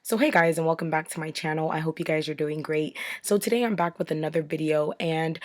So hey guys, and welcome back to my channel. I hope you guys are doing great. So today I'm back with another video, and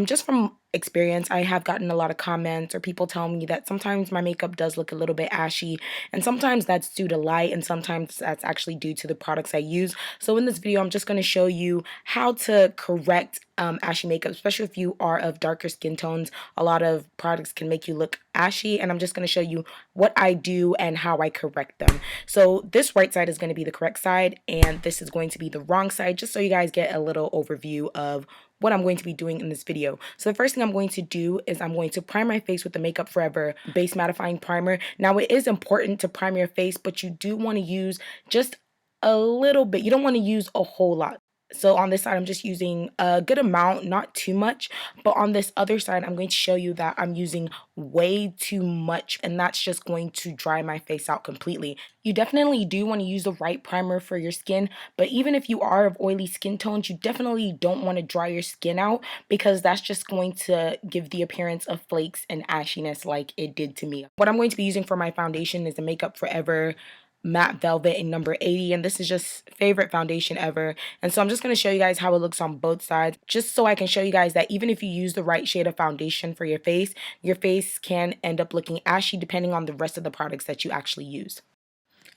just from experience, I have gotten a lot of comments or people telling me that sometimes my makeup does look a little bit ashy, and sometimes that's due to light, and sometimes that's actually due to the products I use. So in this video I'm just going to show you how to correct ashy makeup, especially if you are of darker skin tones. A lot of products can make you look ashy, and I'm just going to show you what I do and how I correct them. So this right side is going to be the correct side, and this is going to be the wrong side, just so you guys get a little overview of what I'm going to be doing in this video. So the first thing I'm going to do is I'm going to prime my face with the Makeup Forever Base Mattifying Primer. Now it is important to prime your face, but you do want to use just a little bit. You don't want to use a whole lot. So on this side, I'm just using a good amount, not too much. But on this other side, I'm going to show you that I'm using way too much, and that's just going to dry my face out completely. You definitely do want to use the right primer for your skin, but even if you are of oily skin tones, you definitely don't want to dry your skin out, because that's just going to give the appearance of flakes and ashiness like it did to me. What I'm going to be using for my foundation is the Makeup Forever Matte Velvet in number 80, and this is just favorite foundation ever. And so I'm just going to show you guys how it looks on both sides, just so I can show you guys that even if you use the right shade of foundation for your face can end up looking ashy depending on the rest of the products that you actually use.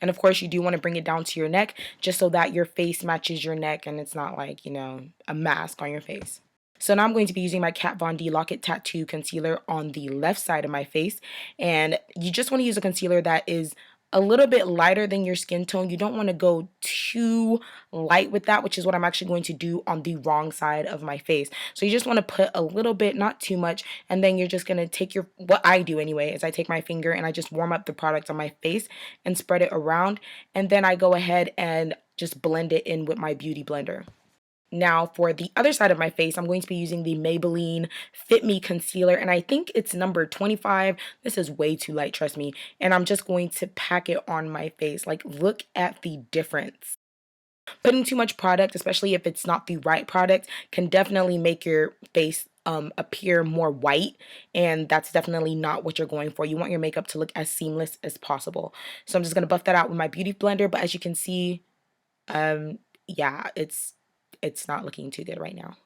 And of course, you do want to bring it down to your neck, just so that your face matches your neck and it's not like, you know, a mask on your face. So now I'm going to be using my Kat Von D Lockit Tattoo Concealer on the left side of my face. And you just want to use a concealer that is a little bit lighter than your skin tone. You don't want to go too light with that, which is what I'm actually going to do on the wrong side of my face. So you just want to put a little bit, not too much, and then you're just going to take what I do anyway, is I take my finger and I just warm up the product on my face and spread it around, and then I go ahead and just blend it in with my beauty blender. Now for the other side of my face, I'm going to be using the Maybelline Fit Me concealer, and I think it's number 25. This is way too light, trust me. And I'm just going to pack it on my face. Like, look at the difference. Putting too much product, especially if it's not the right product, can definitely make your face appear more white, and that's definitely not what you're going for. You want your makeup to look as seamless as possible. So I'm just going to buff that out with my beauty blender, but as you can see, yeah, it's not looking too good right now.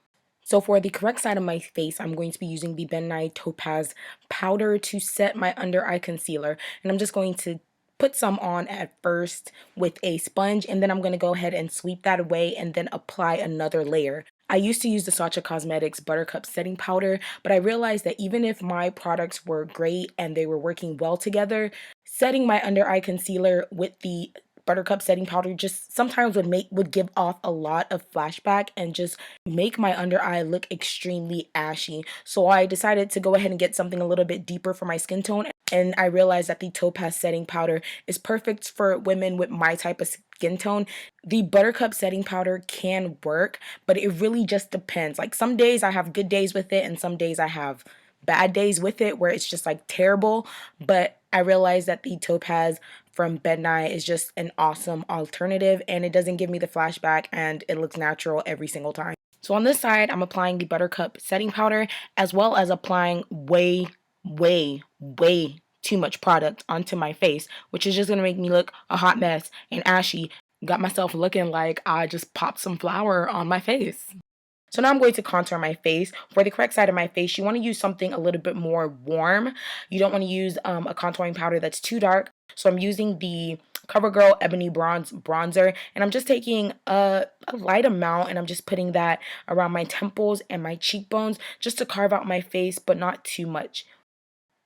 So for the correct side of my face, I'm going to be using the Nye Topaz Powder to set my under eye concealer. And I'm just going to put some on at first with a sponge, and then I'm going to go ahead and sweep that away and then apply another layer. I used to use the Sacha Cosmetics Buttercup setting powder, but I realized that even if my products were great and they were working well together, setting my under eye concealer with the Buttercup setting powder just sometimes would give off a lot of flashback and just make my under eye look extremely ashy. So I decided to go ahead and get something a little bit deeper for my skin tone, and I realized that the Topaz setting powder is perfect for women with my type of skin tone. The Buttercup setting powder can work, but it really just depends. Like, some days I have good days with it and some days I have bad days with it where it's just like terrible. But I realized that the Topaz from Nye is just an awesome alternative, and it doesn't give me the flashback and it looks natural every single time. So on this side, I'm applying the Buttercup setting powder, as well as applying way too much product onto my face, which is just going to make me look a hot mess and ashy. Got myself looking like I just popped some flour on my face. So now I'm going to contour my face. For the correct side of my face, you want to use something a little bit more warm. You don't want to use a contouring powder that's too dark. So I'm using the CoverGirl Ebony Bronzer, and I'm just taking a light amount, and I'm just putting that around my temples and my cheekbones just to carve out my face, but not too much.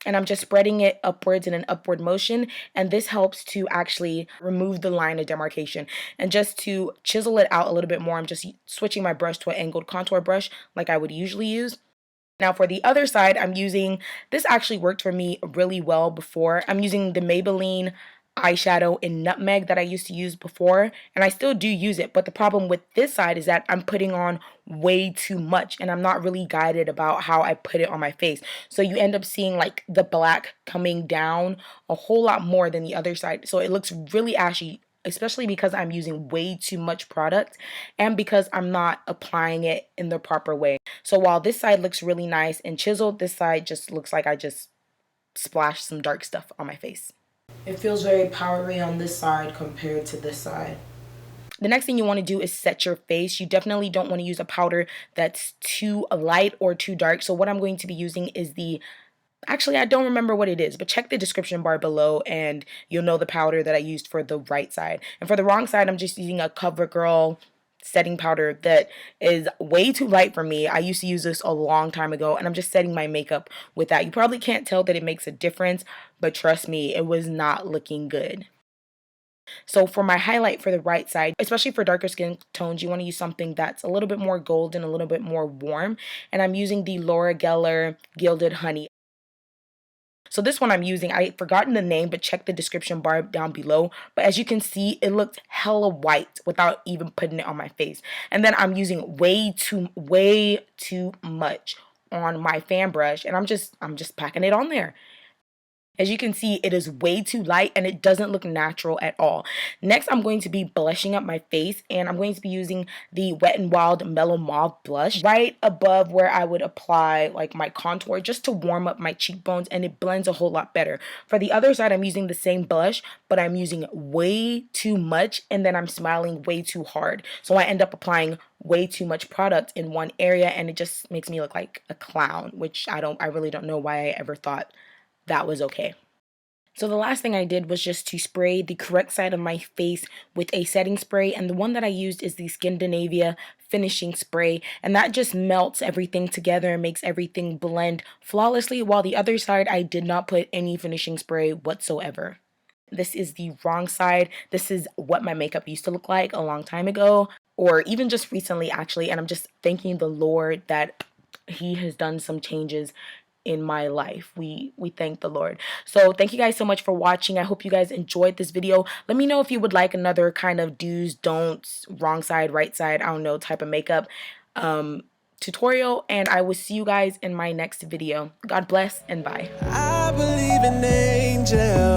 And I'm just spreading it upwards in an upward motion, and this helps to actually remove the line of demarcation. And just to chisel it out a little bit more, I'm just switching my brush to an angled contour brush like I would usually use. Now for the other side, I'm using, this actually worked for me really well before. I'm using the Maybelline eyeshadow in Nutmeg that I used to use before, and I still do use it, but the problem with this side is that I'm putting on way too much, and I'm not really guided about how I put it on my face. So you end up seeing like the black coming down a whole lot more than the other side. So it looks really ashy, especially because I'm using way too much product and because I'm not applying it in the proper way. So while this side looks really nice and chiseled, this side just looks like I just splashed some dark stuff on my face. It feels very powdery on this side compared to this side. The next thing you want to do is set your face. You definitely don't want to use a powder that's too light or too dark. So what I'm going to be using is actually, I don't remember what it is, but check the description bar below and you'll know the powder that I used for the right side. And for the wrong side, I'm just using a CoverGirl setting powder that is way too light for me. I used to use this a long time ago, and I'm just setting my makeup with that. You probably can't tell that it makes a difference, but trust me, it was not looking good. So for my highlight for the right side, especially for darker skin tones, you want to use something that's a little bit more golden, a little bit more warm. And I'm using the Laura Geller Gilded Honey. So this one I'm using, I've forgotten the name, but check the description bar down below. But as you can see, it looked hella white without even putting it on my face. And then I'm using way too much on my fan brush, and I'm just packing it on there. As you can see, it is way too light and it doesn't look natural at all. Next, I'm going to be blushing up my face, and I'm going to be using the Wet n Wild Mellow Mauve blush right above where I would apply like my contour, just to warm up my cheekbones, and it blends a whole lot better. For the other side, I'm using the same blush, but I'm using way too much, and then I'm smiling way too hard. So I end up applying way too much product in one area, and it just makes me look like a clown, which I really don't know why I ever thought that was okay. So the last thing I did was just to spray the correct side of my face with a setting spray, and the one that I used is the Skindinavia finishing spray, and that just melts everything together and makes everything blend flawlessly, while the other side I did not put any finishing spray whatsoever. This is the wrong side. This is what my makeup used to look like a long time ago, or even just recently actually, and I'm just thanking the Lord that he has done some changes in my life. We thank the Lord. So thank you guys so much for watching. I hope you guys enjoyed this video. Let me know if you would like another kind of do's, don'ts, wrong side, right side, I don't know, type of makeup tutorial, and I will see you guys in my next video. God bless and bye. I believe in angels.